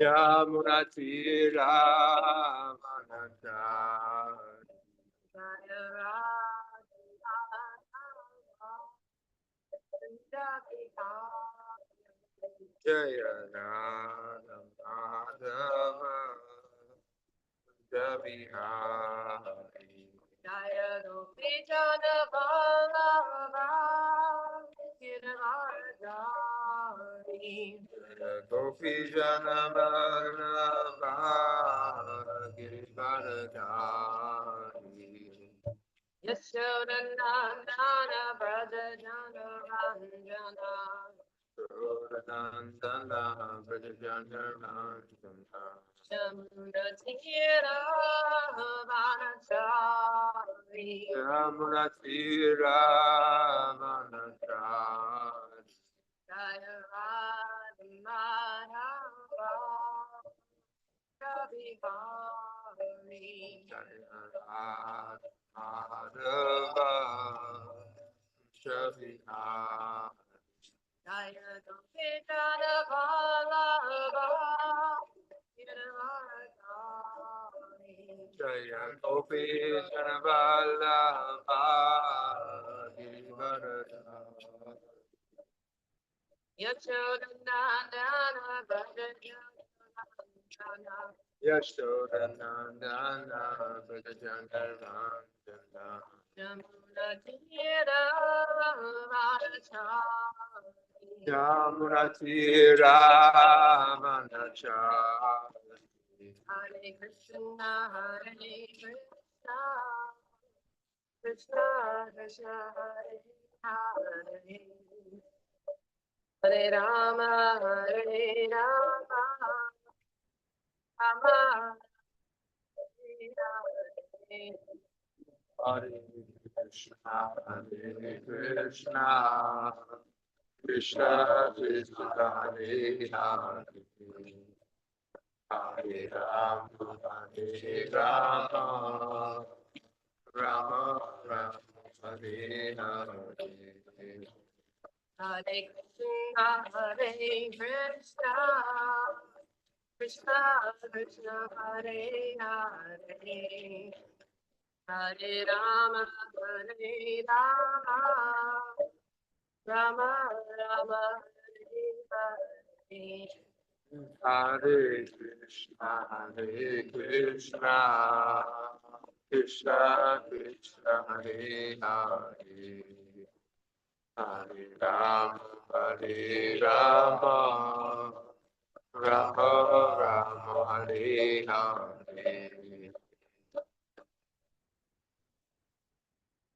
Yamunatira Manachari Jaya Radha Madhava Javihari Jaya Gopi Jana Vallabha Giridharadhari Jaya Gopi Jana Vallabha Giridharadhari Yashodanandana Braja Jana Ranjana Nandana Brajajana Nandana Shamunatira Vanachari Shamunatira Vanachari Jaya Radha Madhava Kavihari Jaya Radha Madhava Kavihari Jaya Gopi Jana Vallabha Giridharadhari Jaya Gopi Jana Vallabha Giridharadhari Yashodanandana Brajajana Yashodanandana Brajajana Yamunatira Vanachari Yamunatira Vanachari Hare Krishna Krishna Krishna Hare Hare Rama Hare Rama Rama Hare Krishna Krishna Krishna Krishna Hare Hare Hare Rama Hare Rama Rama Rama Hare Hare Hare Krishna Hare Krishna Krishna Krishna Hare Hare Hare Rama Hare Rama Rama Rama Hare Hare Hare Krishna Krishna Krishna Hare Hare Hare Rama Hare Rama Rama Rama Hare Hare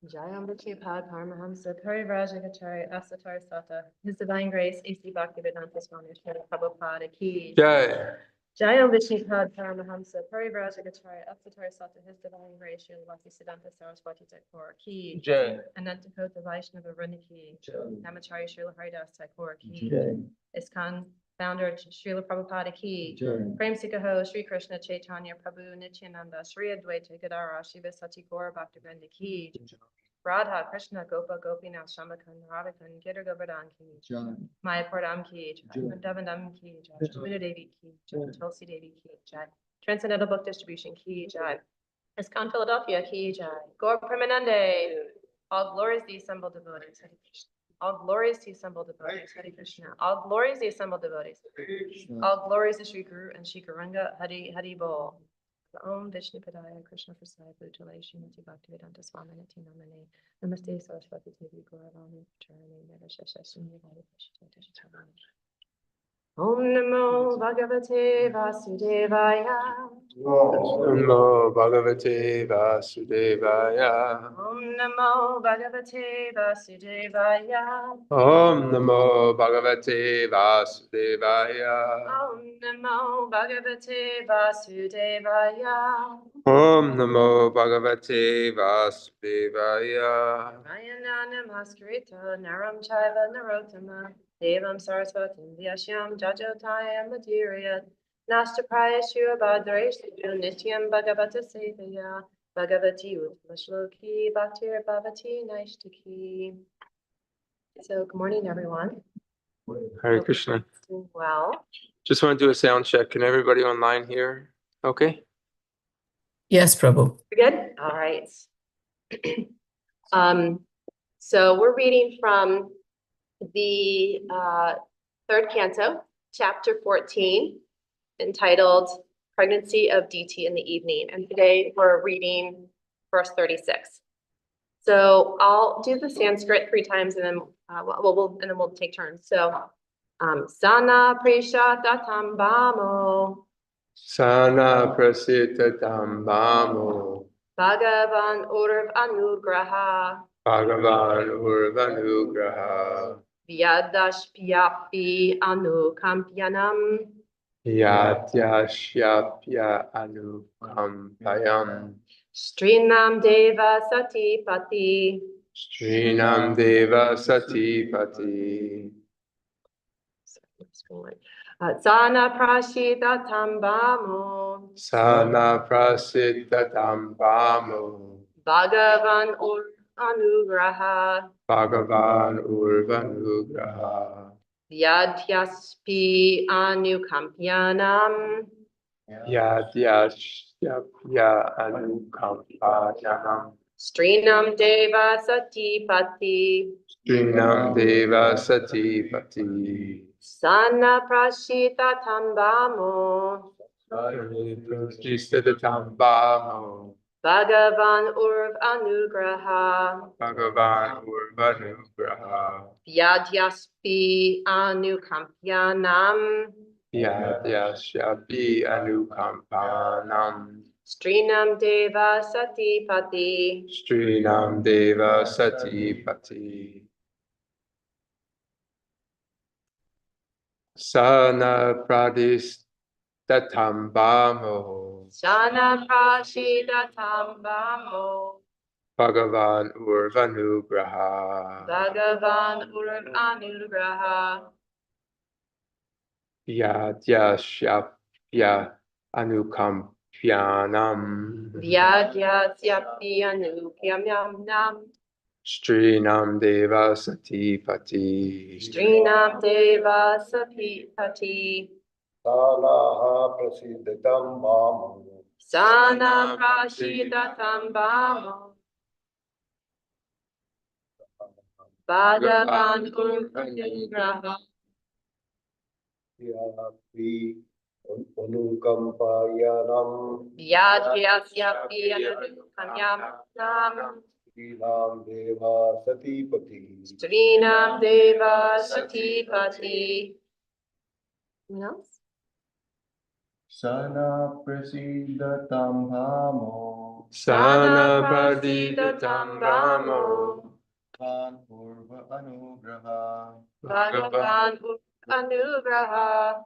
Jayambuchi Pad Paramahamsa Parivrajagacharya Asatar Sata, His Divine Grace, A.C. Bhaktivedanta Swami Srila Prabhupada Ki. Jai. Jayambuchi Pad Paramahamsa Parivrajagacharya Asatar Sata, His Divine Grace, Srila Bhaktisiddhanta Saraswati Thakur Ki. Jai. Anantakota Vaishnava Vrunda Ki. Namacharya Srila Haridas Thakur Ki. Jai. ISKCON Founder Srila Prabhupada Ki. Prem Sikhaho Sri Krishna Chaitanya Prabhu Nityananda Sri Advaita Gadara Shiva Sati Gaura Bhaktivinoda Ki. Radha Krishna Gopa Gopinath Shambhakan Radhakan Girdhar Govardhan Ki. Mayapurdam Ki. Vrindavandam Ki. Jamuna Devi Ki. Tulsi Devi Ki. Jai. Transcendental Book Distribution Ki. Jai. ISKCON Philadelphia Ki. Jai. Gaur Premanande. All glories the assembled devotees. Hare Krishna. All glories to assembled devotees. Hare Krishna. All glories the assembled devotees. All glories to Shri Guru and Shri Garanga Hari Hari Bol. Om Vishnu Padaya Krishna Prasad Bhutale Srimati Bhaktivedanta Swami Niti Namane Namaste Saraswati Devi Gauravani Pacharani Nirvashesha Sunyavadi Pashitati Chaitanya. Om Namo Bhagavate Vasudevaya. Om Namo Bhagavate Vasudevaya. Om Namo Bhagavate Vasudevaya. Om Namo Bhagavate Vasudevaya. Om Namo Bhagavate Vasudevaya. Om Namo Bhagavate Vasudevaya. Rayana Namaskritha Naram Chaiva Narottama Devam Saraswatim Vyashyam Jajotayam Madhuriyat Nashtapraya Shiva Bhadreshu Nityam Bhagavata Sevaya Bhagavati Uttama-shloki Bhaktir Bhavati Naishtaki. So good morning everyone. Hare Krishna. Doing well. Just want to do a sound check. Can everybody online hear? Okay. Yes, Prabhu. We're good? All right. So we're reading from the third canto, chapter 14, entitled Pregnancy of DT in the Evening. And today we're reading verse 36. So I'll do the Sanskrit 3 times and then we'll take turns. So Sana Presha Tatambamo Sana Prasita Tambamo Bhagavan Urv Anugraha Bhagavan Urvanugraha Vyadashpyapi Anukampyanam Yatyashyapya Anukampayam Strinam Deva Satipati Srinam Deva Satipati Sana Prashita Tambamo Sana Prasita Tambamo Bhagavan Urv Anugraha Bhagavan Urvanugraha Vyadhyaspi Anukampyanam Yatyashyapya Anukampayam Strinam Deva Satipati Srinam Deva Satipati Sana Prashita Tambamo Prasthitambamo Bhagavan Urv Anugraha Bhagavan Urvanugraha Vyadhyaspi Anukampyanam Yadyasyapi Anukampanam Strinam Deva Satipati Srinam Deva Satipati Sana Pradhistatambamo Sana Prashita Tambamo Bhagavan Urvanugraha Bhagavan Urv Anugraha Yadyashyapya Anukampyanam Vyadhyasyapi Anukampyanam Srinam Deva Satipati Strinam Deva Satipati Salaha prasiddhatam bhamu Sana Prashita Tambamo Bhagavan Urv Anugraha yapi anukampayanam Vyadhyasyapi Anukampyanam Srinam Deva Satipati Strinam Deva Satipati. Anyone else? Sana prasiddhatam bhamu Sana Pradhitatambamo Bhagavan Urva Anugraha Bhagavan Anugraha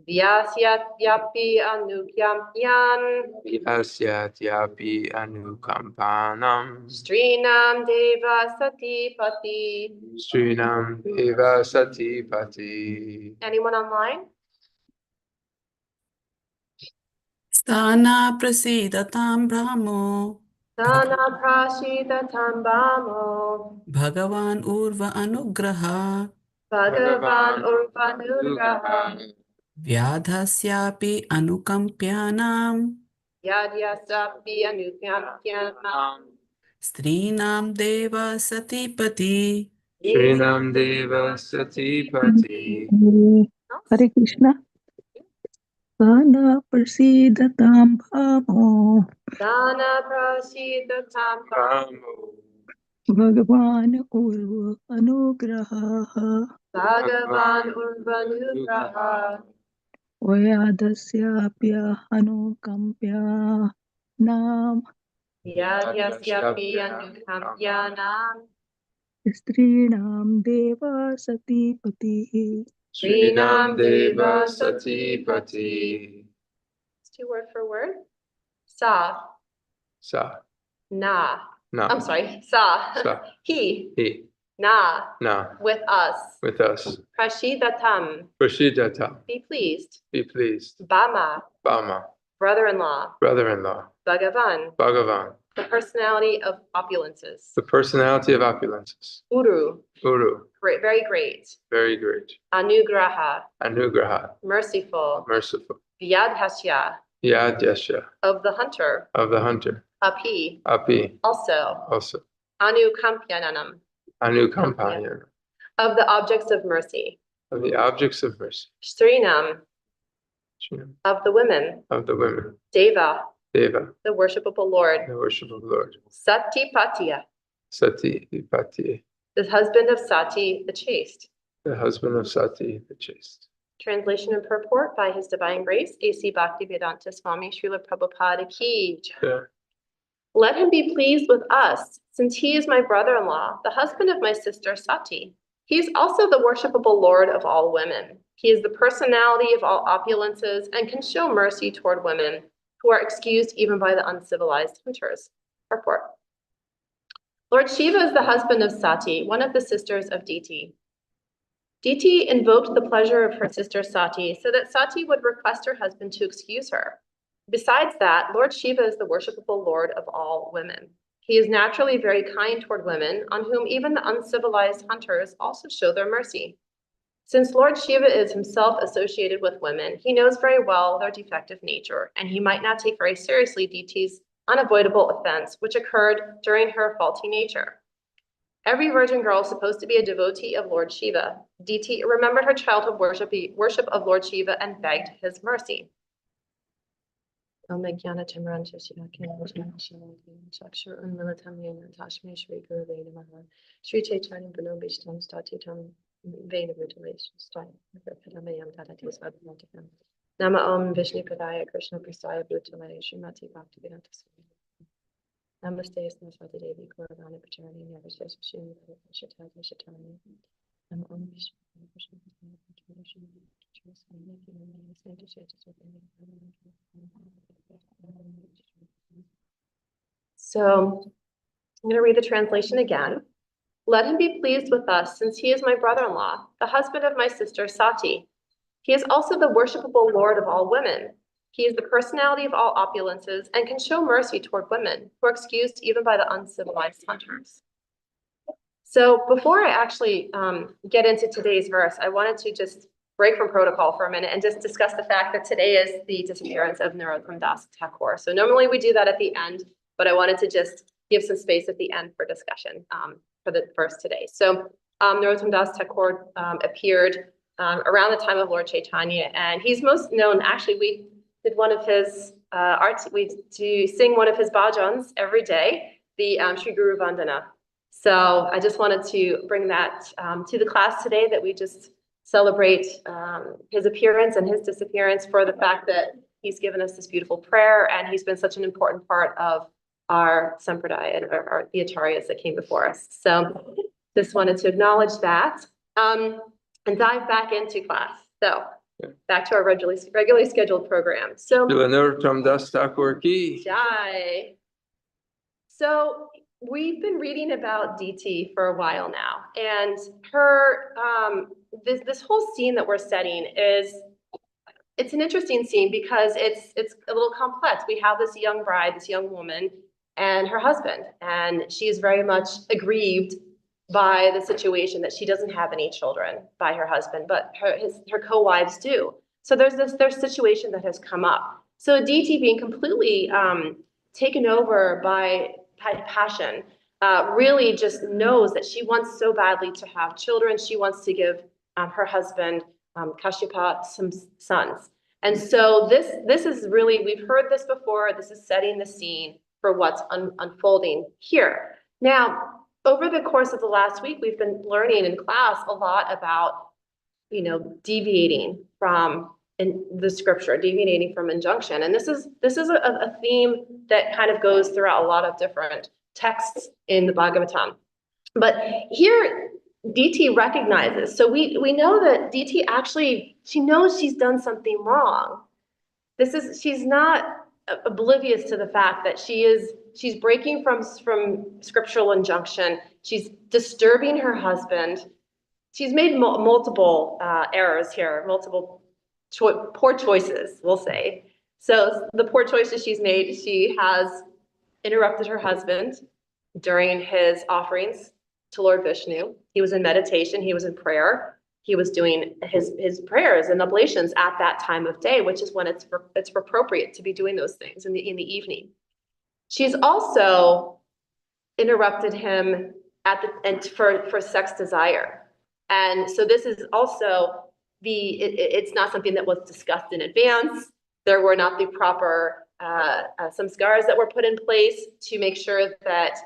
Vyasyapi Anukampyan Yasyatyapi Anukampanam Strinam Deva Satipati. Srinam Deva Satipati Anyone online? Stana prasidatam brahmo Sana Prashita Tambamo Bhagavan Urva Anugraha Bhagavan Urvanugraha Vyadhasyapi Anukampyanam Yadyasapi Anukampyanam Strinam Deva Satipati. Srinam Deva Satipati Hare Krishna. Sana prasidatam bhamo Sana Prashita Tambamo Pamo Bhagavan Urva Anugraha Bhagavan Urvanugraha Vyadhasyapya Anukampya Nam Yadyasapi Anukampyanam Strinam Deva Satipati. Srinam Deva Satipati It's 2 word for word. Sa, Sa na. Na I'm sorry, sa. Sa He, He na, Na with us. with us Prashidatam, Prashidata be pleased. be pleased Bama, Bama brother-in-law. brother-in-law Bhagavan, Bhagavan The personality of opulences. the personality of opulences. Uru, Uru, great, very great. very great. Anugraha, Anugraha, merciful. merciful. Vyadhasya, Yadhyasya, of the hunter. of the hunter. Api, Api, also. also. Anukampyananam, Anukampanyan, of the objects of mercy. of the objects of mercy. Srinam, of the women. Of the women. Deva, Deva, the worshipable Lord. the worship of the Lord. Satipatiya, Sati, Ipati, the husband of Sati, the chaste. the husband of Sati, the chaste. Translation and purport by His Divine Grace, A.C. Bhaktivedanta Swami Srila Prabhupada Ki. Yeah. Let him be pleased with us, since he is my brother-in-law, the husband of my sister Sati. He is also the worshipable Lord of all women. He is the personality of all opulences and can show mercy toward women who are excused even by the uncivilized hunters. Purport. Lord Shiva is the husband of Sati, one of the sisters of Diti. Diti invoked the pleasure of her sister Sati so that Sati would request her husband to excuse her. Besides that, Lord Shiva is the worshipable Lord of all women. He is naturally very kind toward women, on whom even the uncivilized hunters also show their mercy. Since Lord Shiva is himself associated with women, he knows very well their defective nature, and he might not take very seriously Diti's unavoidable offense, which occurred during her faulty nature. Every virgin girl is supposed to be a devotee of Lord Shiva. Diti remembered her childhood worship of Lord Shiva and begged his mercy. Om Jnana Timranta Shivakina Chakshur Unmilitam Yena Tashme Shri Guru Veda Maha Shri Chaitanya Bano Bishtam Statitam Veda Vitalation Stai Padamayam Tadati Svadhantikam Nama Om Vishnu Padaya Krishna Prasaya Bhutalaya Srimati Bhaktivedanta Swami Namaste Saraswati Devi Gauravani Pacharani Navashesha Shri Shatati Shatani Nama Om Vishnu Krishna So I'm going to read the translation again. Let him be pleased with us, since he is my brother-in-law, the husband of my sister Sati. He is also the worshipable Lord of all women. He is the personality of all opulences and can show mercy toward women who are excused even by the uncivilized hunters. So before I actually get into today's verse, I wanted to just break from protocol for a minute and just discuss the fact that today is the disappearance of Narottam Das Thakur. So normally we do that at the end, but I wanted to just give some space at the end for discussion for the verse today. So Narottam Das Thakur appeared around the time of Lord Chaitanya, and he's most known, actually we did one of his we do sing one of his bhajans every day, the Shri Guru Vandana. So I just wanted to bring that to the class today, that we just celebrate his appearance and his disappearance, for the fact that he's given us this beautiful prayer, and he's been such an important part of our sampradaya and the acharyas that came before us. So just wanted to acknowledge that and dive back into class. So back to our regularly scheduled program. So Narottam Das Thakur Ki. Jai. So we've been reading about Diti for a while now, and her this whole scene that we're setting it's an interesting scene because it's a little complex. We have this young bride, this young woman, and her husband, and she is very much aggrieved by the situation that she doesn't have any children by her husband, but her co-wives do. So there's situation that has come up. So Diti, being completely taken over by passion, really just knows that she wants so badly to have children. She wants to give her husband Kashyapa some sons. And so this is really, we've heard this before. This is setting the scene for what's unfolding here. Now, over the course of the last week, we've been learning in class a lot about, deviating from the scripture, deviating from injunction. And this is a theme that kind of goes throughout a lot of different texts in the Bhagavatam. But here, Diti recognizes. So we know that Diti actually, she knows she's done something wrong. She's not oblivious to the fact that she's breaking from scriptural injunction. She's disturbing her husband. She's made multiple errors here, multiple poor choices, we'll say. So the poor choices she's made, she has interrupted her husband during his offerings to Lord Vishnu. He was in meditation, he was in prayer, he was doing his prayers and oblations at that time of day, which is when it's appropriate to be doing those things in the evening. She's also interrupted him for sex desire. And so this is also it's not something that was discussed in advance. There were not the proper some scars that were put in place to make sure that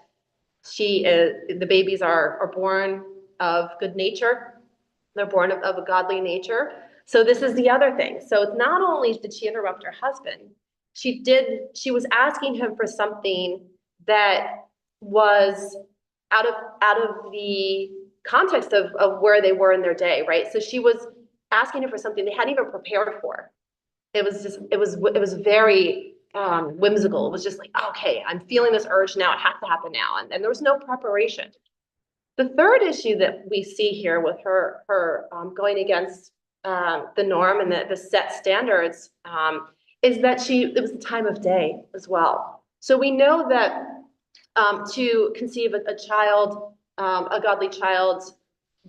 the babies are born of good nature. They're born of a godly nature. So this is the other thing. So it's not only did she interrupt her husband, she was asking him for something that was out of the context of where they were in their day, right? So she was asking him for something they hadn't even prepared for. It was very whimsical. It was just like, okay, I'm feeling this urge now. It has to happen now. And there was no preparation. The third issue that we see here with her going against the norm and the set standards is that it was the time of day as well. So we know that to conceive a child, a godly child,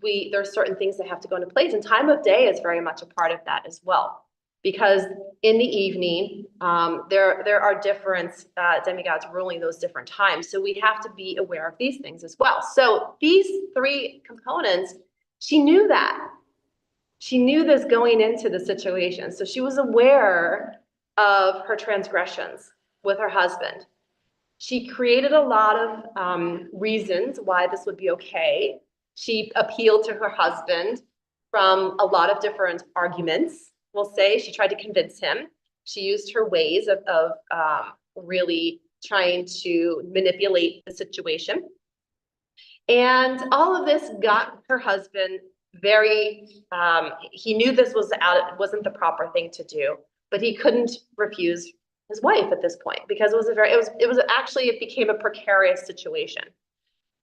there are certain things that have to go into place, and time of day is very much a part of that as well. Because in the evening, there are different demigods ruling those different times. So we have to be aware of these things as well. So these three components, she knew that. She knew this going into the situation. So she was aware of her transgressions with her husband. She created a lot of reasons why this would be okay. She appealed to her husband from a lot of different arguments. We'll say she tried to convince him. She used her ways of really trying to manipulate the situation. And all of this got her husband he knew this wasn't the proper thing to do, but he couldn't refuse his wife at this point because it became a precarious situation.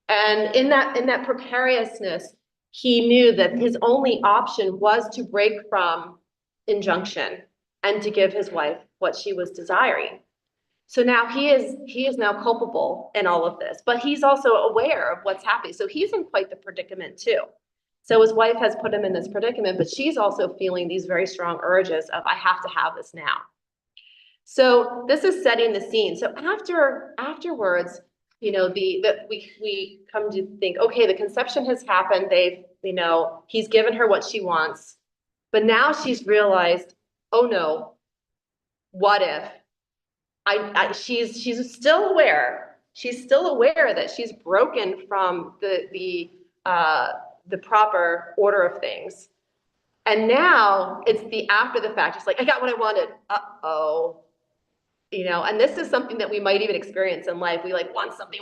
And in that precariousness, he knew that his only option was to break from injunction and to give his wife what she was desiring. So now he is now culpable in all of this, but he's also aware of what's happening. So he's in quite the predicament too. So his wife has put him in this predicament, but she's also feeling these very strong urges of, I have to have this now. So this is setting the scene. So afterwards, we come to think, okay, the conception has happened. He's given her what she wants. But now she's realized, oh no, what if? She's still aware. She's still aware that she's broken from the proper order of things. And now it's the after the fact. It's like, I got what I wanted. Uh-oh. And this is something that we might even experience in life. We want something.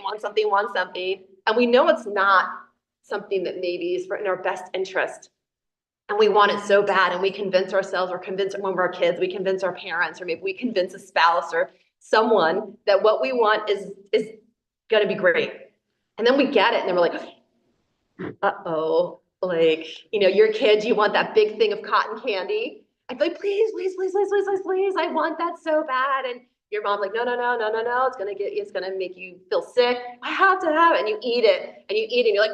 And we know it's not something that maybe is in our best interest. And we want it so bad, and we convince ourselves, or convince one of our kids, we convince our parents, or maybe we convince a spouse or someone that what we want is gonna be great. And then we get it, and then we're like, uh-oh, your kids, you want that big thing of cotton candy. I'd be like, please, I want that so bad. And your mom's like, no, it's gonna make you feel sick. I have to have it. And you eat it, and you're like,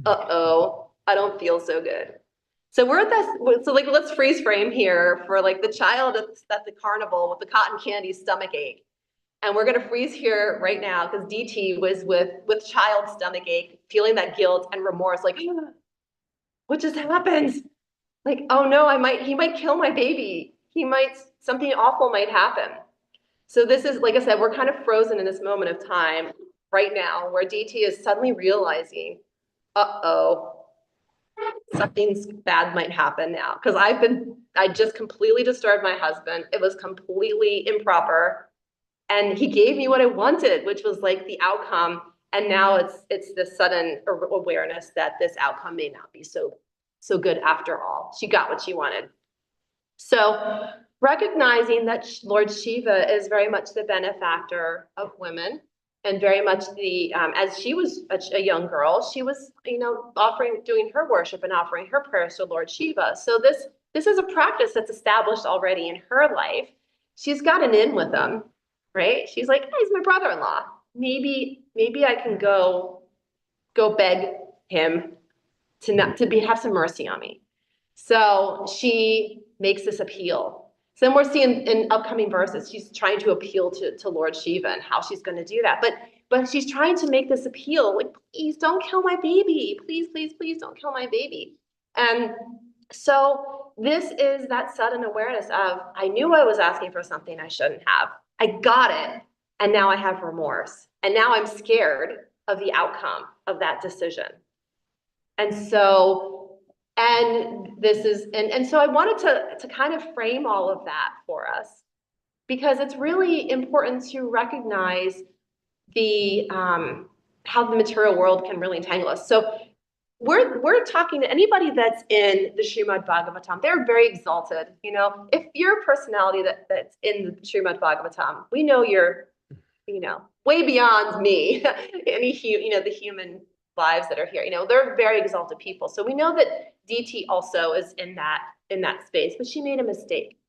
uh-oh, I don't feel so good. So we're at this, let's freeze frame here for the child at the carnival with the cotton candy stomach ache. And we're gonna freeze here right now because DT was with child stomach ache, feeling that guilt and remorse, what just happened? Oh no, he might kill my baby. Something awful might happen. So this is, like I said, we're kind of frozen in this moment of time right now where DT is suddenly realizing, uh-oh, something bad might happen now. Because I just completely disturbed my husband. It was completely improper. And he gave me what I wanted, which was the outcome. And now it's this sudden awareness that this outcome may not be so good after all. She got what she wanted. So recognizing that Lord Shiva is very much the benefactor of women, and very much as she was a young girl, she was, doing her worship and offering her prayers to Lord Shiva. So this is a practice that's established already in her life. She's got an in with him. right? She's like, hey, he's my brother-in-law. Maybe I can go beg him to have some mercy on me. So she makes this appeal. So then we're seeing in upcoming verses, she's trying to appeal to Lord Shiva and how she's going to do that. But she's trying to make this appeal, like, please don't kill my baby. Please, please, please don't kill my baby. And so this is that sudden awareness of, I knew I was asking for something I shouldn't have. I got it. And now I have remorse. And now I'm scared of the outcome of that decision. And so, and this is, and so I wanted to kind of frame all of that for us, because it's really important to recognize the, how the material world can really entangle us. So we're talking to anybody that's in the Srimad Bhagavatam. They're very exalted. You know, if you're a personality that's in the Srimad Bhagavatam, we know you're, you know, way beyond me, the human lives that are here. You know, they're very exalted people. So we know that DT also is in that space, but she made a mistake.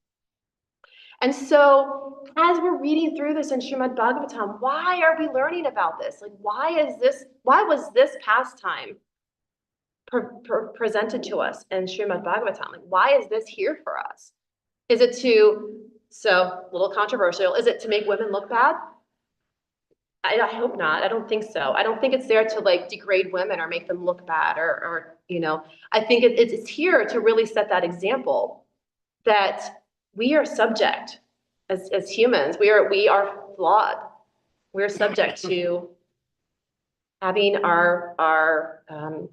And so as we're reading through this in Srimad Bhagavatam, why are we learning about this? Like, why was this pastime presented to us in Srimad Bhagavatam? Like, why is this here for us? Is it so a little controversial, is it to make women look bad? I hope not. I don't think so. I don't think it's there to like degrade women or make them look bad or you know, I think it's here to really set that example that we are subject as humans. We are flawed. We're subject to having our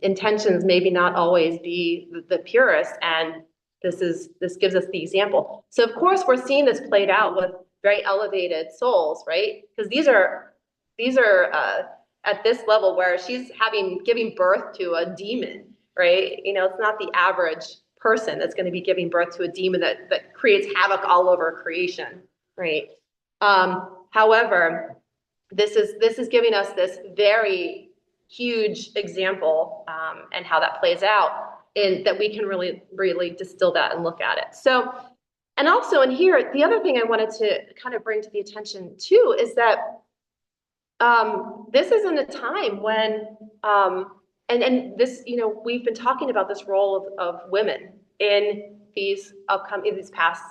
intentions maybe not always be the purest, and this gives us the example. So of course we're seeing this played out with very elevated souls, right? Because these are at this level where she's giving birth to a demon, right? You know, it's not the average person that's going to be giving birth to a demon that creates havoc all over creation, right? However, this is giving us this very huge example, and how that plays out, in that we can really distill that and look at it. So, and also in here, the other thing I wanted to kind of bring to the attention too is that this isn't a time when, and this, you know, we've been talking about this role of women in these past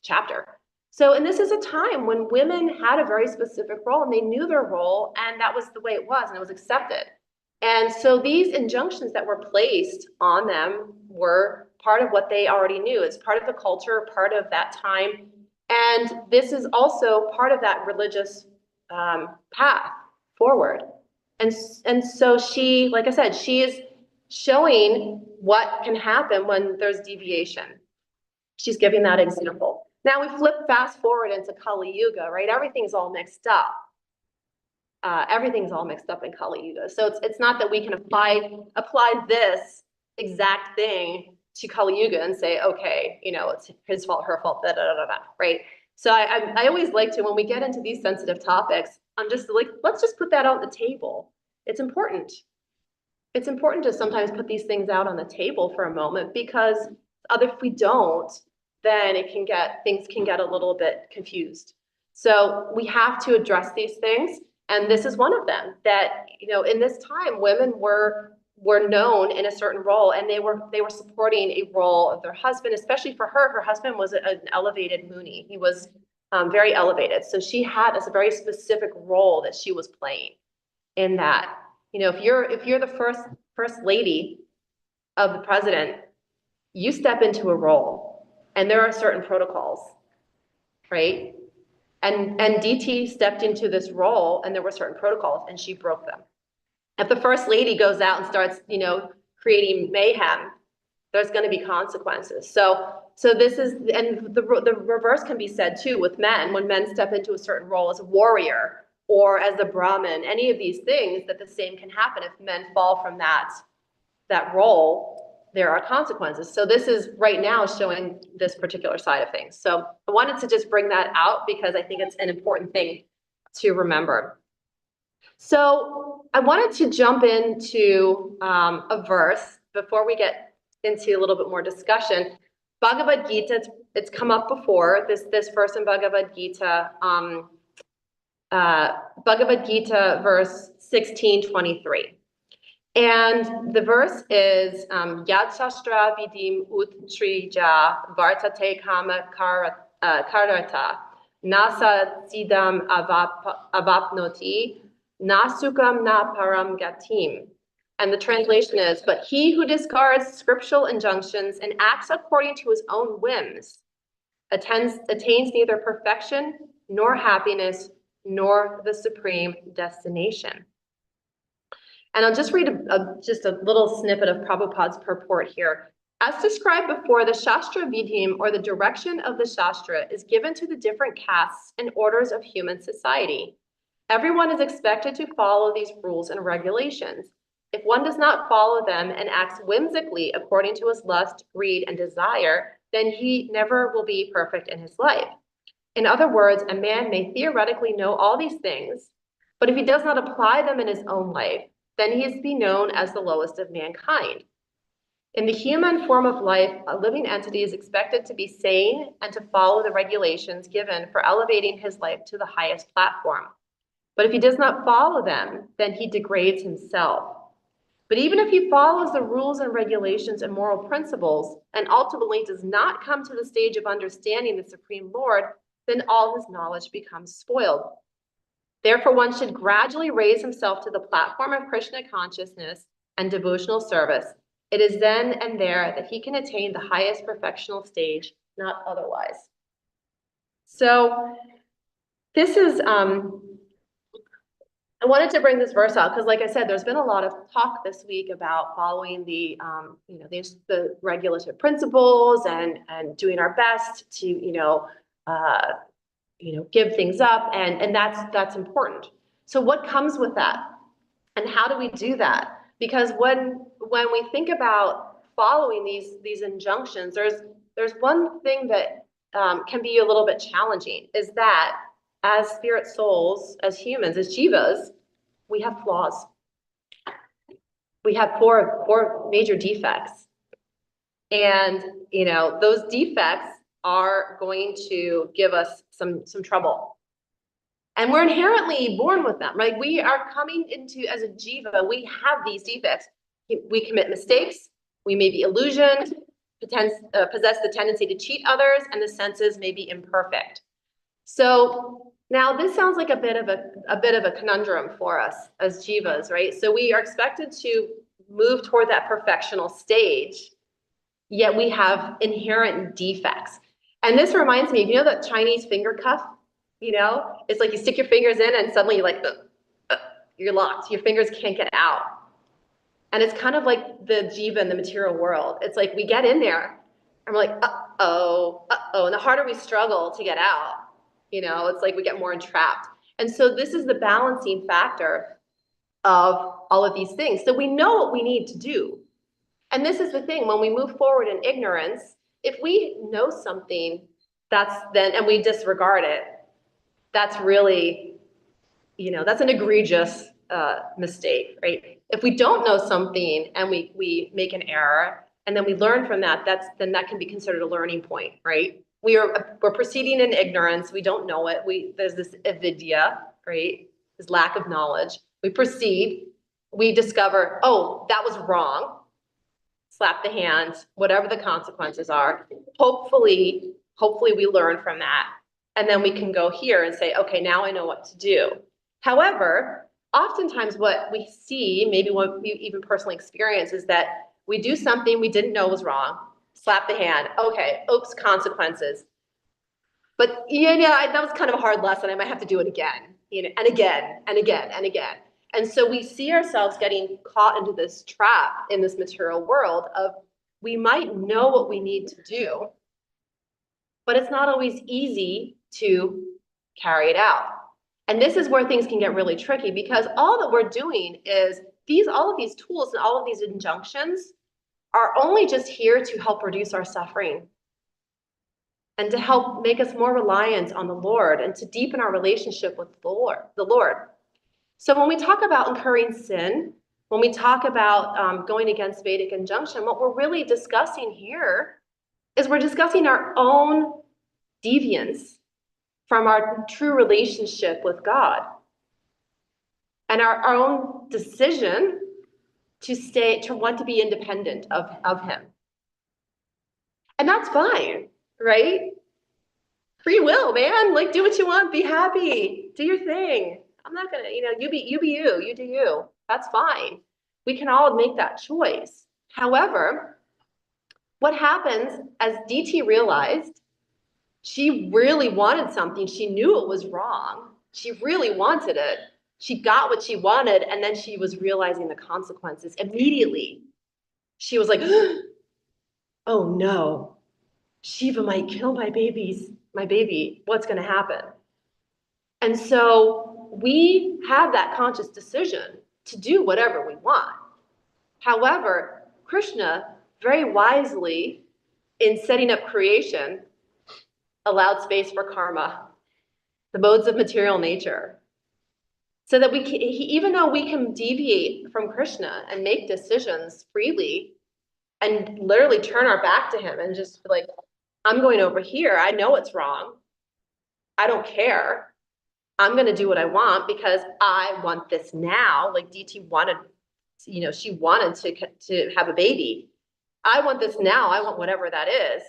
chapter. So, and this is a time when women had a very specific role and they knew their role, and that was the way it was, and it was accepted. And so these injunctions that were placed on them were part of what they already knew. It's part of the culture, part of that time. And this is also part of that religious path forward. And so she, like I said, she is showing what can happen when there's deviation. She's giving that example. Now we fast forward into Kali Yuga, right? Everything's all mixed up. Everything's all mixed up in Kali Yuga. So it's not that we can apply this exact thing to Kali Yuga and say, okay, you know, it's his fault, her fault, right? So I always like to, when we get into these sensitive topics, I'm just like, let's just put that on the table. It's important. It's important to sometimes put these things out on the table for a moment, because if we don't, then things can get a little bit confused. So we have to address these things. And this is one of them, that, you know, in this time, women were known in a certain role, and they were supporting a role of their husband. Especially for her husband was an elevated Muni. He was very elevated. So she had a very specific role that she was playing in that. You know, if you're the first lady of the president, you step into a role, and there are certain protocols, right? And DT stepped into this role, and there were certain protocols, and she broke them. If the first lady goes out and starts, you know, creating mayhem, there's going to be consequences. So this is, and the reverse can be said too with men. When men step into a certain role as a warrior or as a Brahmin, any of these things, that the same can happen. If men fall from that role, there are consequences. So this is right now showing this particular side of things. So I wanted to just bring that out because I think it's an important thing to remember. So I wanted to jump into a verse before we get into a little bit more discussion. Bhagavad Gita, it's come up before, this verse in Bhagavad Gita, Bhagavad Gita, verse 16:23. And the verse is Yad Shastra Vidim Utrija Vartate Kama Karata Nasa Sidam Avapnoti Nasukam Na Param Gatim. And the translation is, but he who discards scriptural injunctions and acts according to his own whims attains neither perfection nor happiness nor the supreme destination. And I'll just read just a little snippet of Prabhupada's purport here. As described before, the Shastra Vidhim, or the direction of the Shastra, is given to the different castes and orders of human society. Everyone is expected to follow these rules and regulations. If one does not follow them and acts whimsically according to his lust, greed, and desire, then he never will be perfect in his life. In other words, a man may theoretically know all these things, but if he does not apply them in his own life, then he is to be known as the lowest of mankind. In the human form of life, a living entity is expected to be sane and to follow the regulations given for elevating his life to the highest platform. But if he does not follow them, then he degrades himself. But even if he follows the rules and regulations and moral principles and ultimately does not come to the stage of understanding the Supreme Lord, then all his knowledge becomes spoiled. Therefore, one should gradually raise himself to the platform of Krishna consciousness and devotional service. It is then and there that he can attain the highest perfectional stage, not otherwise. So this is, I wanted to bring this verse out because, like I said, there's been a lot of talk this week about following the, the regulative principles and doing our best to, give things up, and that's important. So what comes with that, and how do we do that? Because when we think about following these injunctions, there's one thing that can be a little bit challenging, is that as spirit souls, as humans, as jivas, we have flaws. We have four major defects. And, those defects are going to give us some trouble. And we're inherently born with them, right? We are coming into, as a jiva, we have these defects. We commit mistakes. We may be illusioned, possess the tendency to cheat others, and the senses may be imperfect. So now this sounds like a bit of a conundrum for us as jivas, right? So we are expected to move toward that perfectional stage, yet we have inherent defects. And this reminds me, that Chinese finger cuff? It's like you stick your fingers in and suddenly you're locked. Your fingers can't get out. And it's kind of like the jiva in the material world. It's like we get in there and we're like, uh-oh. And the harder we struggle to get out, it's like we get more entrapped. And so this is the balancing factor of all of these things. So we know what we need to do. And this is the thing, when we move forward in ignorance, if we know something, and we disregard it, that's really, that's an egregious mistake, right? If we don't know something and we make an error and then we learn from that, then that can be considered a learning point, right? We're proceeding in ignorance. We don't know it. There's this avidya, right? This lack of knowledge. We proceed. We discover, oh, that was wrong. Slap the hand, whatever the consequences are. Hopefully we learn from that. And then we can go here and say, okay, now I know what to do. However, oftentimes what we see, maybe what we even personally experience, is that we do something we didn't know was wrong, slap the hand, okay, oops, consequences. But that was kind of a hard lesson. I might have to do it again, and again, and again, and again. And so we see ourselves getting caught into this trap in this material world of, we might know what we need to do, but it's not always easy to carry it out. And this is where things can get really tricky, because all that we're doing is all of these tools and all of these injunctions are only just here to help reduce our suffering and to help make us more reliant on the Lord and to deepen our relationship with the Lord. So when we talk about incurring sin, when we talk about going against Vedic injunction, what we're really discussing here is we're discussing our own deviance from our true relationship with God and our own decision to want to be independent of him. And that's fine, right? Free will, man. Like, do what you want, be happy, do your thing. I'm not gonna, you be you, you do you. That's fine. We can all make that choice. However, what happens, as DT realized, she really wanted something. She knew it was wrong. She really wanted it. She got what she wanted, and then she was realizing the consequences immediately. She was like, oh no, Shiva might kill my baby. What's going to happen? And so we have that conscious decision to do whatever we want. However, Krishna very wisely, in setting up creation, allowed space for karma, the modes of material nature, so that even though we can deviate from Krishna and make decisions freely and literally turn our back to him and just be like, I'm going over here. I know it's wrong. I don't care. I'm going to do what I want because I want this now. Like DT wanted, she wanted to have a baby. I want this now. I want whatever that is.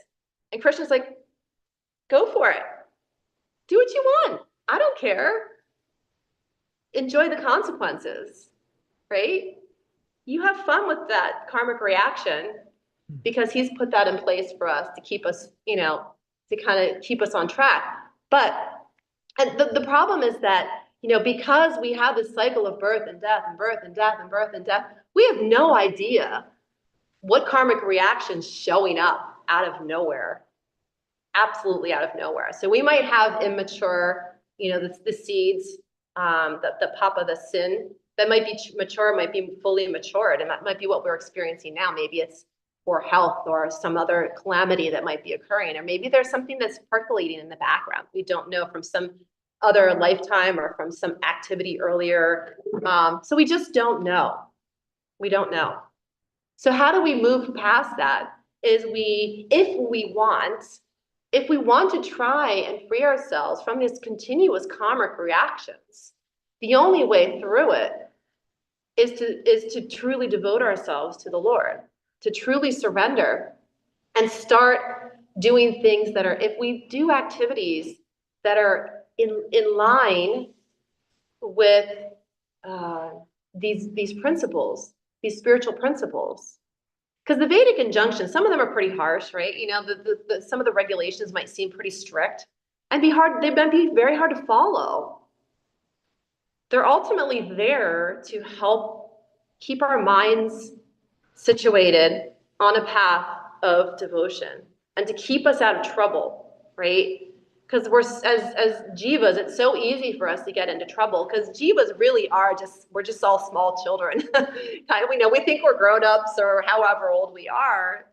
And Krishna's like, go for it. Do what you want. I don't care. Enjoy the consequences, right? You have fun with that karmic reaction because he's put that in place for us to keep us, to kind of keep us on track. And the problem is that, because we have this cycle of birth and death and birth and death and birth and death, we have no idea what karmic reaction's showing up out of nowhere, absolutely out of nowhere. So we might have immature, the seeds, the papa, the sin, that might be mature, might be fully matured, and that might be what we're experiencing now. Maybe it's for health or some other calamity that might be occurring, or maybe there's something that's percolating in the background. We don't know, from some other lifetime or from some activity earlier. So we just don't know. We don't know. So how do we move past that? If we want to try and free ourselves from these continuous karmic reactions, the only way through it is to truly devote ourselves to the Lord, to truly surrender and start doing things that are, if we do activities that are in line with these principles, these spiritual principles. Because the Vedic injunctions, some of them are pretty harsh, right? Some of the regulations might seem pretty strict and they might be very hard to follow. They're ultimately there to help keep our minds situated on a path of devotion and to keep us out of trouble, right? Because we're, as jivas, it's so easy for us to get into trouble because jivas really we're just all small children. We think we're grown-ups or however old we are,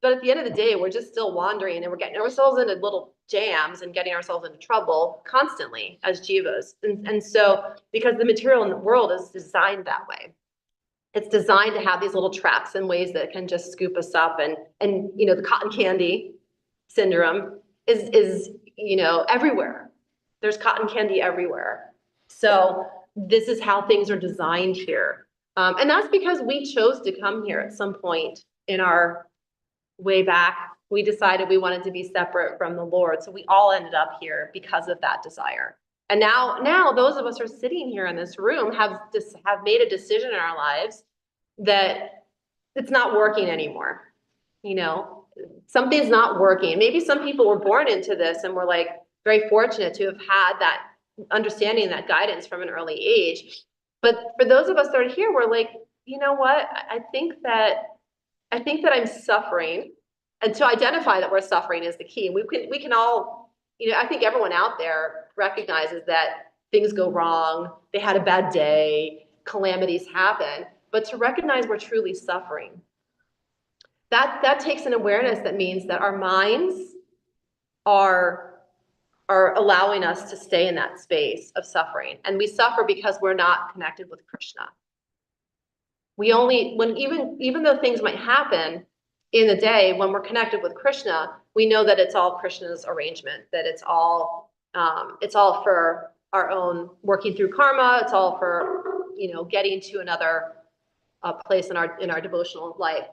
but at the end of the day, we're just still wandering and we're getting ourselves into little jams and getting ourselves into trouble constantly as jivas. And so, because the material world is designed that way. It's designed to have these little traps and ways that can just scoop us up, and the cotton candy syndrome is everywhere. There's cotton candy everywhere. So this is how things are designed here. And that's because we chose to come here at some point in our way back. We decided we wanted to be separate from the Lord. So we all ended up here because of that desire. And now those of us who are sitting here in this room have made a decision in our lives that it's not working anymore. Something's not working. Maybe some people were born into this and were like very fortunate to have had that understanding, that guidance from an early age. But for those of us that are here, we're like, you know what? I think that I'm suffering, and to identify that we're suffering is the key. And we can all, I think everyone out there recognizes that things go wrong. They had a bad day, calamities happen, but to recognize we're truly suffering. That takes an awareness that means that our minds are allowing us to stay in that space of suffering. And we suffer because we're not connected with Krishna. Even though things might happen in the day, when we're connected with Krishna, we know that it's all Krishna's arrangement, that it's all It's all for our own working through karma. It's all for, getting to another place in our devotional life.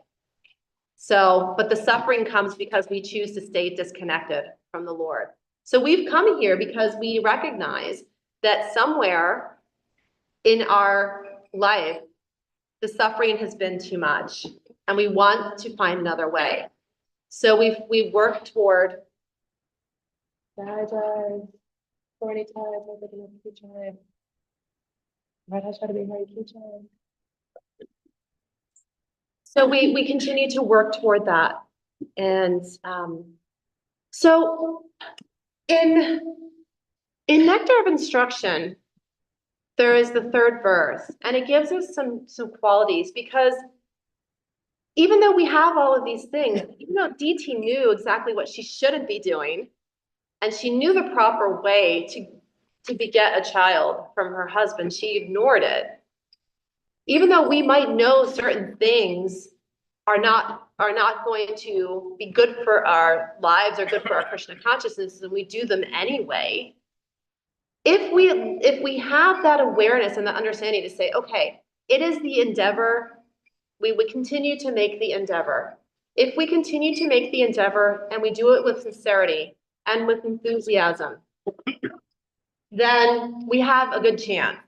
So, but the suffering comes because we choose to stay disconnected from the Lord. So we've come here because we recognize that somewhere in our life, the suffering has been too much, and we want to find another way. So we've worked toward. So we continue to work toward that. And so in Nectar of Instruction, there is the third verse, and it gives us some qualities, because even though we have all of these things, even though DT knew exactly what she shouldn't be doing, and she knew the proper way to beget a child from her husband, she ignored it. Even though we might know certain things are not going to be good for our lives or good for our Krishna consciousness, and we do them anyway. If we have that awareness and the understanding to say, okay, it is the endeavor, we would continue to make the endeavor. If we continue to make the endeavor and we do it with sincerity and with enthusiasm, then we have a good chance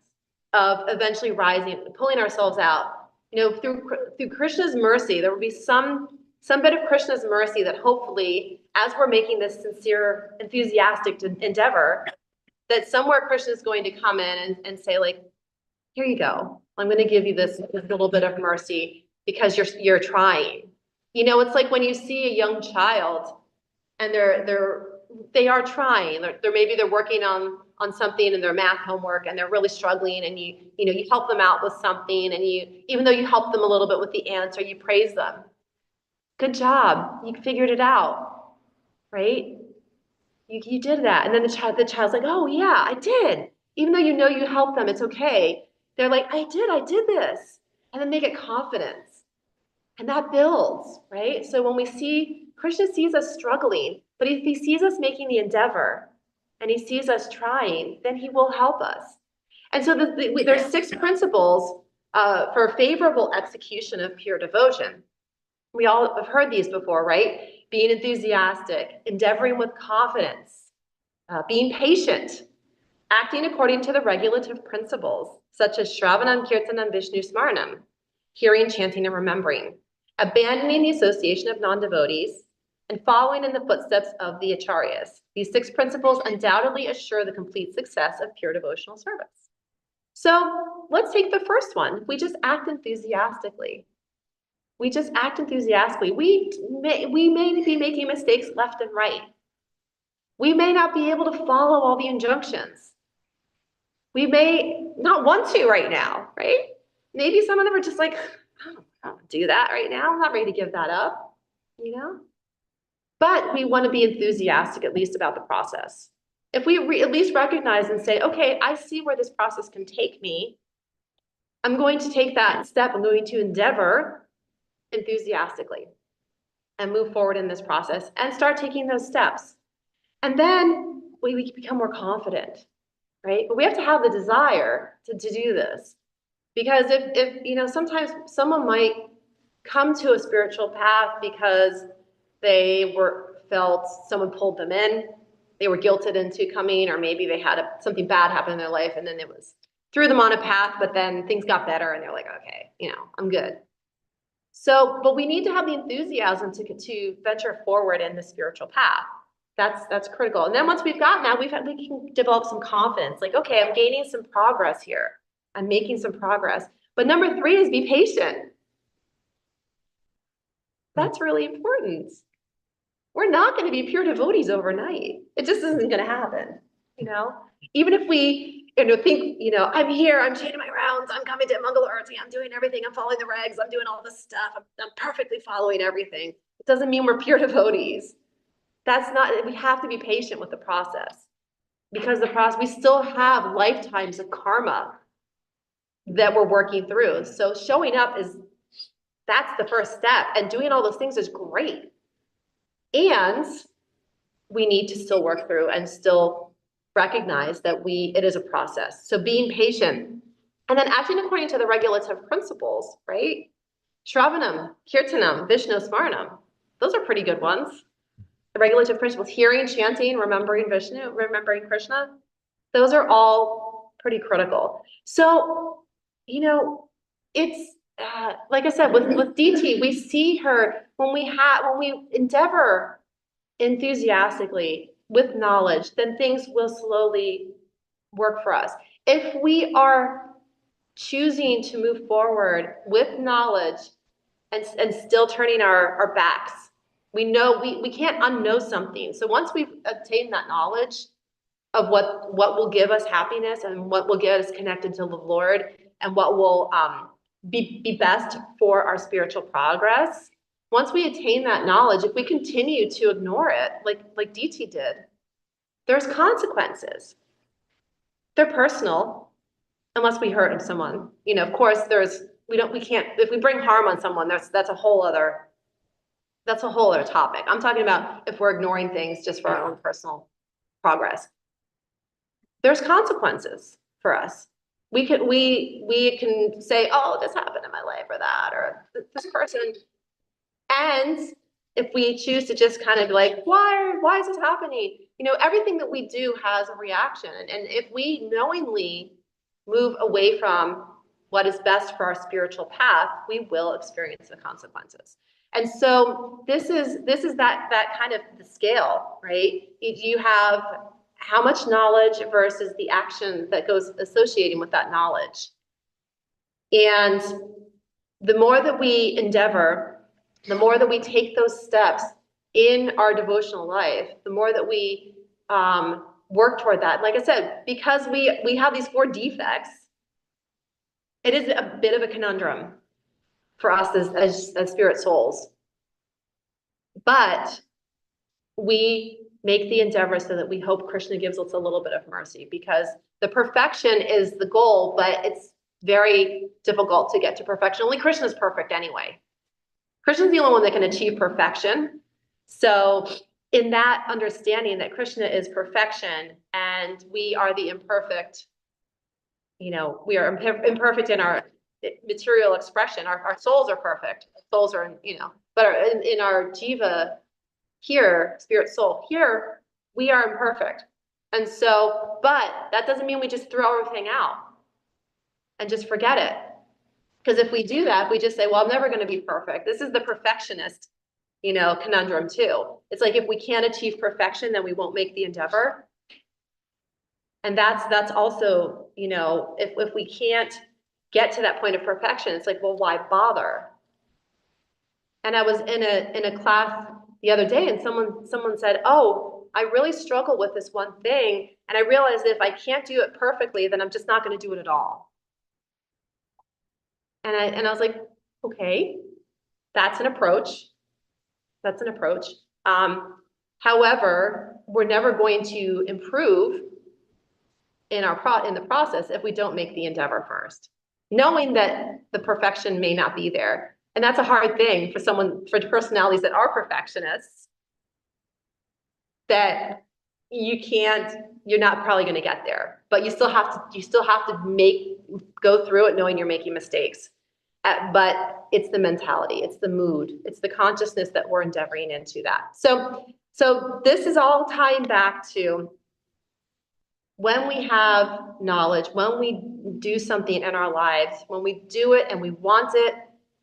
of eventually rising, pulling ourselves out. Through Krishna's mercy, there will be some bit of Krishna's mercy that hopefully, as we're making this sincere, enthusiastic endeavor, that somewhere Krishna is going to come in and say, like, here you go. I'm going to give you this little bit of mercy because you're trying. It's like when you see a young child and they are trying. Maybe they're working on something in their math homework and they're really struggling, and you help them out with something, and even though you help them a little bit with the answer, you praise them. Good job. You figured it out, right? You did that. And then the child's like, oh yeah, I did. Even though you helped them, it's okay. They're like, I did this. And then they get confidence. And that builds, right? So when Krishna sees us struggling, but if he sees us making the endeavor and he sees us trying, then he will help us. And so there's 6 principles for favorable execution of pure devotion. We all have heard these before, right? Being enthusiastic, endeavoring with confidence, being patient, acting according to the regulative principles, such as Shravanam, Kirtanam, Vishnu Smaranam, hearing, chanting, and remembering, abandoning the association of non-devotees, and following in the footsteps of the acharyas. These 6 principles undoubtedly assure the complete success of pure devotional service. So let's take the first one. We just act enthusiastically. We may be making mistakes left and right. We may not be able to follow all the injunctions. We may not want to right now, right? Maybe some of them are just like, I don't do that right now. I'm not ready to give that up, But we want to be enthusiastic, at least, about the process. If we at least recognize and say, okay, I see where this process can take me. I'm going to take that step. I'm going to endeavor enthusiastically and move forward in this process and start taking those steps. And then we become more confident, right? But we have to have the desire to do this. Because if sometimes someone might come to a spiritual path because they felt someone pulled them in, they were guilted into coming, or maybe they had something bad happen in their life, and then threw them on a path, but then things got better and they're like, okay, I'm good. So, but we need to have the enthusiasm to venture forward in the spiritual path. That's critical. And then once we've gotten that, we can develop some confidence. Like, okay, I'm gaining some progress here. I'm making some progress. But number 3 is be patient. That's really important. We're not going to be pure devotees overnight. It just isn't going to happen. Even if we think, I'm here, I'm changing my rounds, I'm coming to Mangala Arati, I'm doing everything, I'm following the regs, I'm doing all this stuff, I'm perfectly following everything. It doesn't mean we're pure devotees. We have to be patient with the process, because we still have lifetimes of karma that we're working through. So showing up that's the first step, and doing all those things is great. And we need to still work through and still recognize that it is a process. So being patient and then acting according to the regulative principles, right? Shravanam, Kirtanam, Vishnu Smaranam. Those are pretty good ones. The regulative principles, hearing, chanting, remembering Vishnu, remembering Krishna. Those are all pretty critical. So, you know, it's, like I said, with DT, we see her when we endeavor enthusiastically with knowledge, then things will slowly work for us. If we are choosing to move forward with knowledge and still turning our backs, we know we can't unknow something. So once we've obtained that knowledge of what will give us happiness and what will get us connected to the Lord and what will be best for our spiritual progress, once we attain that knowledge, if we continue to ignore it, like DT did, there's consequences. They're personal, unless we hurt someone. You know, of course, we can't, if we bring harm on someone, that's a whole other topic. I'm talking about if we're ignoring things just for our own personal progress. There's consequences for us. We can say, oh, this happened in my life or that, or this person. And if we choose to just kind of be like, why is this happening? You know, everything that we do has a reaction. And if we knowingly move away from what is best for our spiritual path, we will experience the consequences. And so this is that kind of the scale, right? You have how much knowledge versus the action that goes associating with that knowledge. And the more that we endeavor, the more that we take those steps in our devotional life, the more that we work toward that. Like I said, because we have these 4 defects, it is a bit of a conundrum for us as spirit souls. But we make the endeavor so that we hope Krishna gives us a little bit of mercy, because the perfection is the goal, but it's very difficult to get to perfection. Only Krishna is perfect anyway. Krishna's the only one that can achieve perfection. So in that understanding that Krishna is perfection and we are the imperfect, you know, we are imperfect in our material expression. Our souls are perfect. Souls are, you know, but in our jiva here, spirit soul here, we are imperfect. And so, but that doesn't mean we just throw everything out and just forget it. Because if we do that, we just say, well, I'm never going to be perfect. This is the perfectionist, you know, conundrum too. It's like, if we can't achieve perfection, then we won't make the endeavor. And that's also, you know, if we can't get to that point of perfection, it's like, well, why bother? And I was in a class the other day, and someone said, oh, I really struggle with this one thing. And I realized that if I can't do it perfectly, then I'm just not going to do it at all. And I was like, okay, that's an approach. That's an approach. However, we're never going to improve in the process if we don't make the endeavor first, knowing that the perfection may not be there. And that's a hard thing for personalities that are perfectionists, that you're not probably going to get there, but you still have to go through it knowing you're making mistakes. But it's the mentality, it's the mood, it's the consciousness that we're endeavoring into that. So this is all tying back to when we have knowledge, when we do something in our lives, when we do it and we want it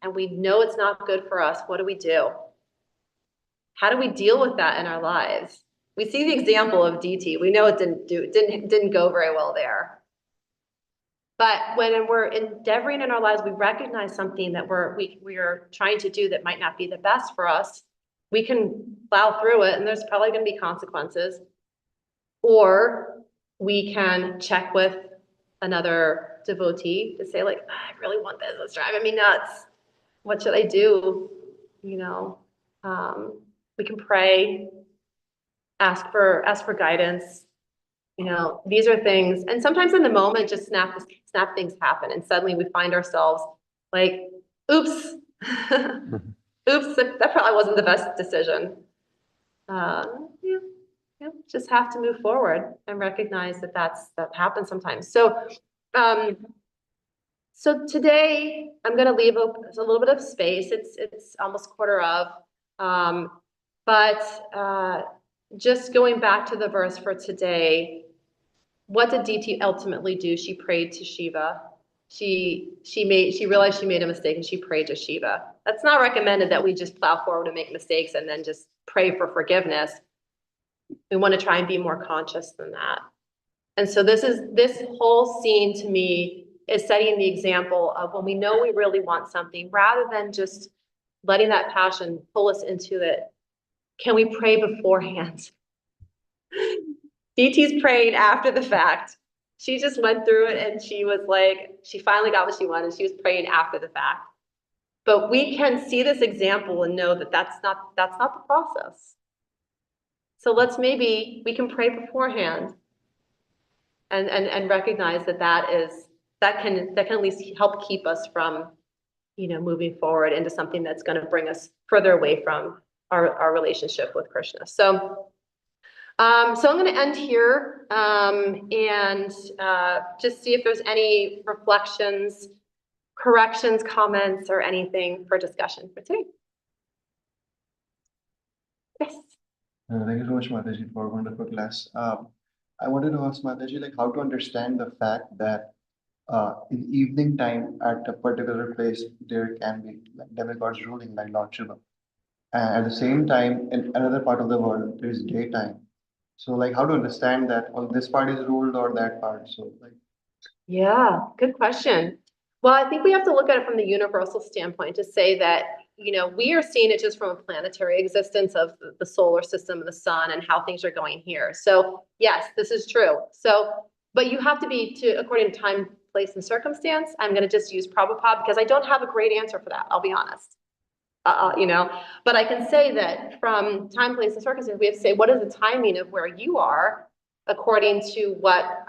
and we know it's not good for us, what do? How do we deal with that in our lives? We see the example of DT. We know it didn't go very well there. But when we're endeavoring in our lives, we recognize something that we are trying to do that might not be the best for us. We can plow through it, and there's probably going to be consequences. Or we can check with another devotee to say, like, I really want this. It's driving me nuts. What should I do? You know, we can pray, ask for guidance. You know, these are things, and sometimes in the moment, just snap things happen, and suddenly we find ourselves like, oops, oops, that probably wasn't the best decision. Yeah. just have to move forward and recognize that that happens sometimes. So today I'm going to leave a little bit of space. It's almost quarter of, but just going back to the verse for today, what did DT ultimately do? She prayed to Shiva. She realized she made a mistake and she prayed to Shiva. That's not recommended that we just plow forward and make mistakes and then just pray for forgiveness. We want to try and be more conscious than that. And so this whole scene to me is setting the example of when we know we really want something, rather than just letting that passion pull us into it, can we pray beforehand? DT's praying after the fact. She just went through it and she was like, she finally got what she wanted. She was praying after the fact. But we can see this example and know that that's not the process. So we can pray beforehand and recognize that can at least help keep us from, moving forward into something that's going to bring us further away from our relationship with Krishna. So I'm going to end here and just see if there's any reflections, corrections, comments, or anything for discussion for today. Yes. Thank you so much, Mataji, for a wonderful class. I wanted to ask Mataji, like, how to understand the fact that in evening time at a particular place, there can be like demigods ruling like Lord Shiva. And at the same time, in another part of the world, there is daytime. So like how to understand that on this part is ruled or that part. So like Yeah, good question. Well, I think we have to look at it from the universal standpoint to say that, we are seeing it just from a planetary existence of the solar system and the sun and how things are going here. So yes, this is true. So, but you have to be according to time, place, and circumstance. I'm going to just use Prabhupada because I don't have a great answer for that. I'll be honest. But I can say that from time, place, and circumstance, we have to say, what is the timing of where you are according to what,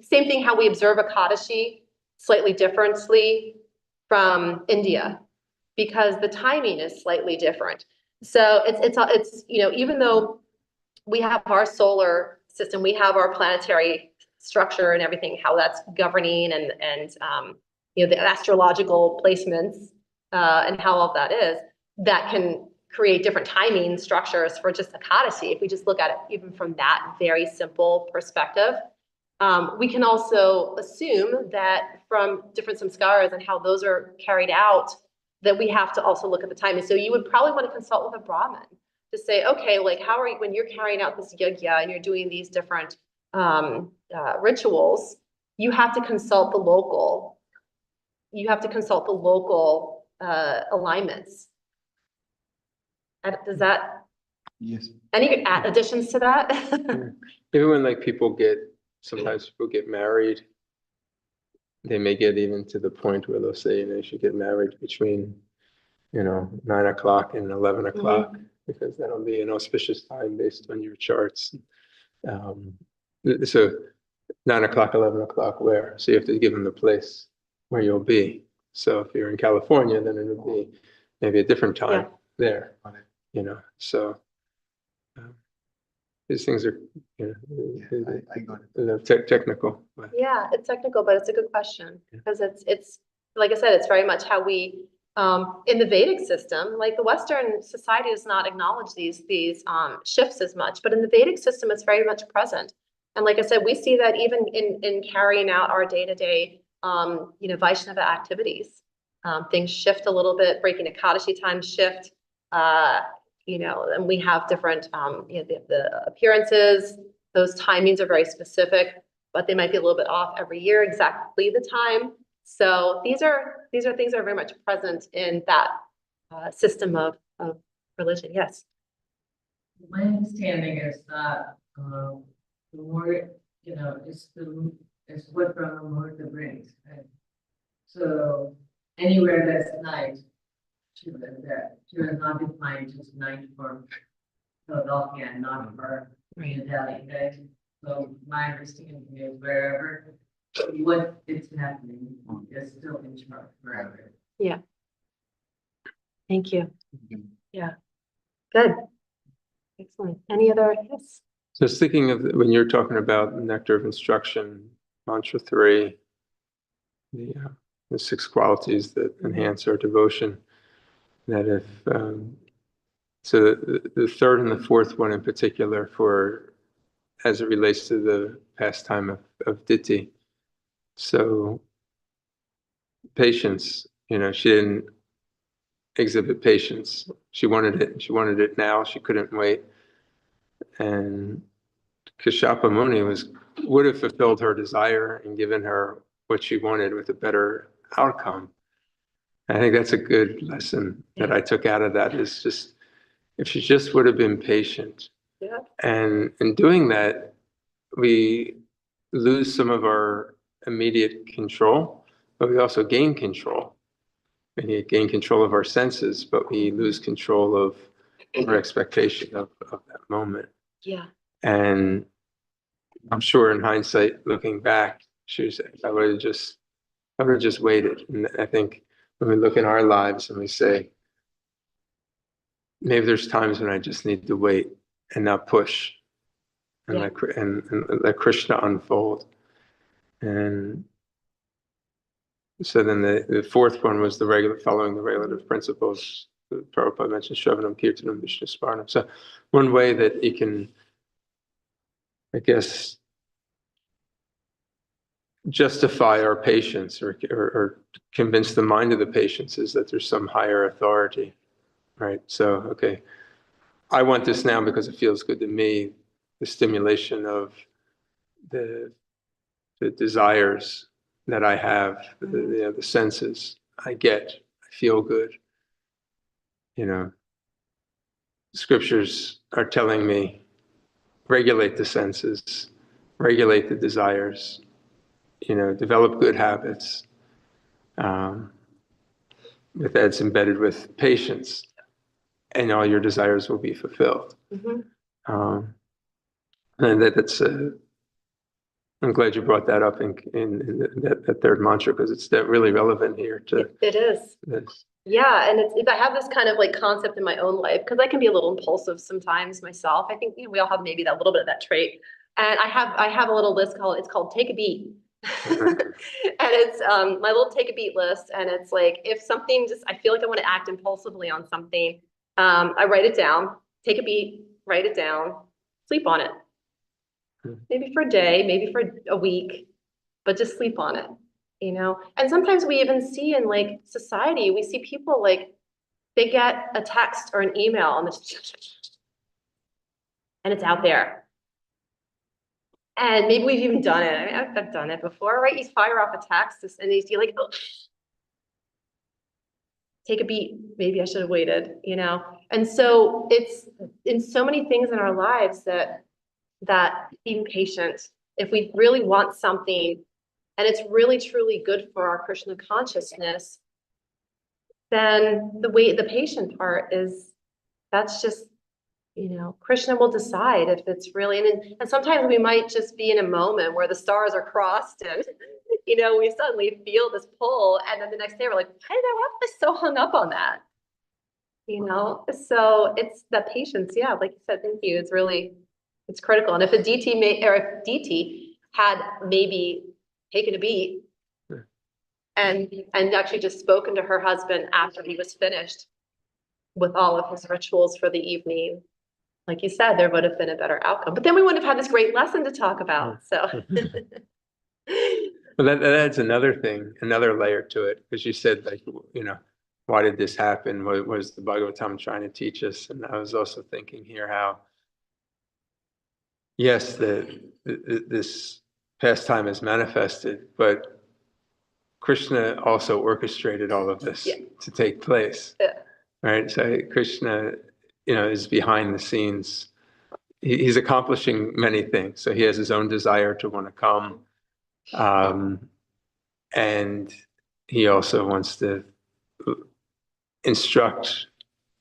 same thing, how we observe Ekadashi slightly differently from India, because the timing is slightly different. So it's even though we have our solar system, we have our planetary structure and everything, how that's governing and the astrological placements, and how all of that is, that can create different timing structures for just Ekadashi. If we just look at it even from that very simple perspective, we can also assume that from different samskaras and how those are carried out, that we have to also look at the timing. So you would probably want to consult with a Brahmin to say, okay, like how are you, when you're carrying out this yajna and you're doing these different rituals, you have to consult the local. You have to consult the local alignments. Does that? yes. Any additions to that? Even when like sometimes people get married, they may get even to the point where they'll say they should get married between 9 o'clock and 11 o'clock because that'll be an auspicious time based on your charts. So 9 o'clock, 11 o'clock where? So you have to give them the place where you'll be. So if you're in California, then it'll be maybe a different time there, so these things are, I got it. technical. But Yeah, it's technical, but it's a good question because it's like I said, it's very much how we in the Vedic system, like the Western society does not acknowledge these shifts as much, but in the Vedic system, it's very much present. And like I said, we see that even in carrying out our day-to-day, Vaishnava activities. Things shift a little bit, breaking Ekadashi time shift, and we have different, the appearances, those timings are very specific, but they might be a little bit off every year, exactly the time. So these are things that are very much present in that system of religion. Yes. My understanding is that the more, is what Brahma Muhurta brings, right? So anywhere that's night, Shiva is not defined just night for Philadelphia and not for New Delhi, right? So my understanding is wherever what is happening is still in charge forever. Thank you. Yeah. Good. Excellent. Any other? Yes. So thinking of when you're talking about nectar of instruction, mantra 3, the 6 qualities that enhance our devotion, that if, so the third and the fourth one in particular for, as it relates to the pastime of Diti. So patience, she didn't exhibit patience. She wanted it. She wanted it now. She couldn't wait. And Kashyapa Muni would have fulfilled her desire and given her what she wanted with a better outcome. I think that's a good lesson that I took out of that, is just if she just would have been patient. Yeah. And in doing that, we lose some of our immediate control, but we also gain control. We gain control of our senses, but we lose control of our expectation of that moment. Yeah. And I'm sure in hindsight, looking back, she was, I would have just waited. And I think when we look in our lives and we say, maybe there's times when I just need to wait and not push and, Yeah. let Krishna unfold. And so then the fourth one was following the regulative principles. Prabhupada mentioned Shravanam, Kirtanam, Vishnu Smaranam. So one way that you can, I guess, justify our patience or convince the mind of the patients is that there's some higher authority, right? So, okay, I want this now because it feels good to me. The stimulation of the desires that I have, the senses I get, I feel good. Scriptures are telling me, regulate the senses, regulate the desires, develop good habits. That's embedded with patience, and all your desires will be fulfilled. Mm-hmm. And that's I'm glad you brought that up in that third mantra, because it's really relevant here to It is. this. Yeah, and I have this kind of like concept in my own life, because I can be a little impulsive sometimes myself. I think we all have maybe that little bit of that trait. And I have a little list called Take a Beat. And it's my little take a beat list, and it's like if something I feel like I want to act impulsively on something, I write it down, take a beat, write it down, sleep on it. Maybe for a day, maybe for a week, but just sleep on it. And sometimes we even see in like society, we see people like they get a text or an email and it's out there. And maybe we've even done it. I mean, I've done it before, right? You fire off a text and you're like, oh, take a beat. Maybe I should have waited, And so it's in so many things in our lives that being patient, if we really want something and it's really truly good for our Krishna consciousness, then the patient part that's just, Krishna will decide if it's really, and sometimes we might just be in a moment where the stars are crossed and, we suddenly feel this pull. And then the next day we're like, why was I so hung up on that? So it's that patience. Yeah. Like you said, thank you. It's critical. And if if DT had maybe taken a beat and actually just spoken to her husband after he was finished with all of his rituals for the evening, like you said, there would have been a better outcome. But then we wouldn't have had this great lesson to talk about. So. Well, that adds another layer to it, because you said, like, why did this happen? What was the Bhagavatam trying to teach us? And I was also thinking here how, yes, this pastime is manifested, but Krishna also orchestrated all of this to take place. Yeah. Right? So Krishna, is behind the scenes. He's accomplishing many things. So he has his own desire to want to come. And he also wants to instruct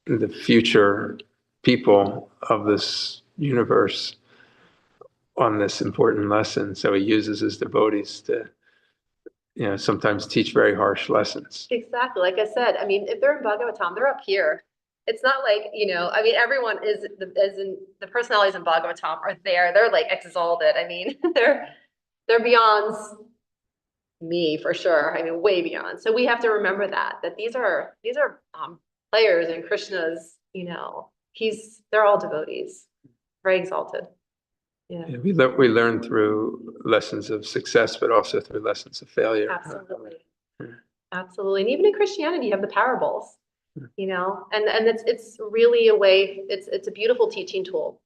the future people of this universe on this important lesson. So he uses his devotees to, sometimes teach very harsh lessons. Exactly. Like I said, I mean, if they're in Bhagavatam, they're up here. it's not like, I mean, everyone is, the personalities in Bhagavatam are there. They're like exalted. I mean, they're beyond me for sure. I mean, way beyond. So we have to remember that these are players in Krishna's, they're all devotees, very exalted. Yeah, Yeah, we learn through lessons of success, but also through lessons of failure. absolutely. Yeah. Absolutely. And even in Christianity, you have the parables, Yeah. and it's really a way, it's a beautiful teaching tool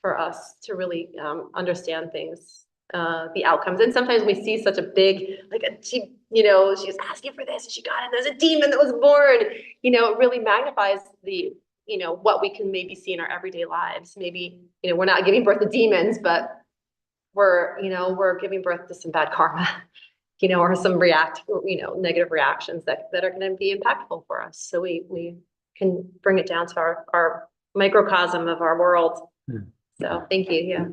for us to really understand things, the outcomes. And sometimes we see such a big, like she was asking for this and she got it. There's a demon that was born. It really magnifies the, what we can maybe see in our everyday lives. Maybe, we're not giving birth to demons, but we're giving birth to some bad karma, or some negative reactions that are going to be impactful for us. So we can bring it down to our microcosm of our world. Hmm. So thank you. Yeah.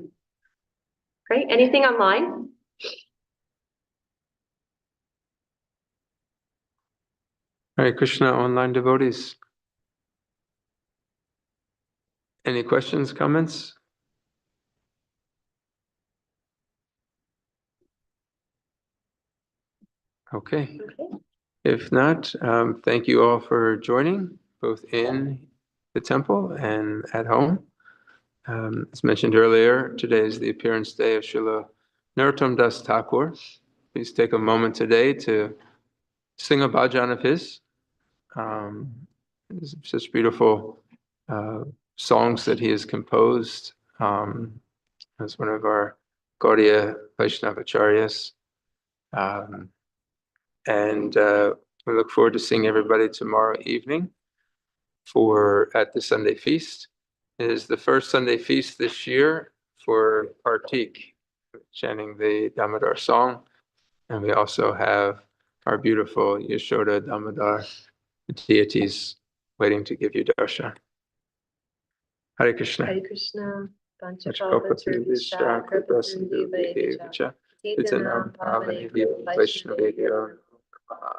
Great. Anything online? Hare Krishna, online devotees. Any questions, comments? Okay. Okay. If not, thank you all for joining, both in the temple and at home. As mentioned earlier, today is the appearance day of Srila Narottam Das Thakur. Please take a moment today to sing a bhajan of his. Such beautiful songs that he has composed as one of our Gaudiya Vaishnavacharyas. And we look forward to seeing everybody tomorrow evening at the Sunday feast. It is the first Sunday feast this year for Kartik, chanting the Damodar song. And we also have our beautiful Yashoda Damodar deities waiting to give you darshan. Hare Krishna. Hare Krishna. Panchakalpatarubhishya kripasinduਭ्येव च पतितानां पावनेभ्यो वैष्णवेभ्यो नमः।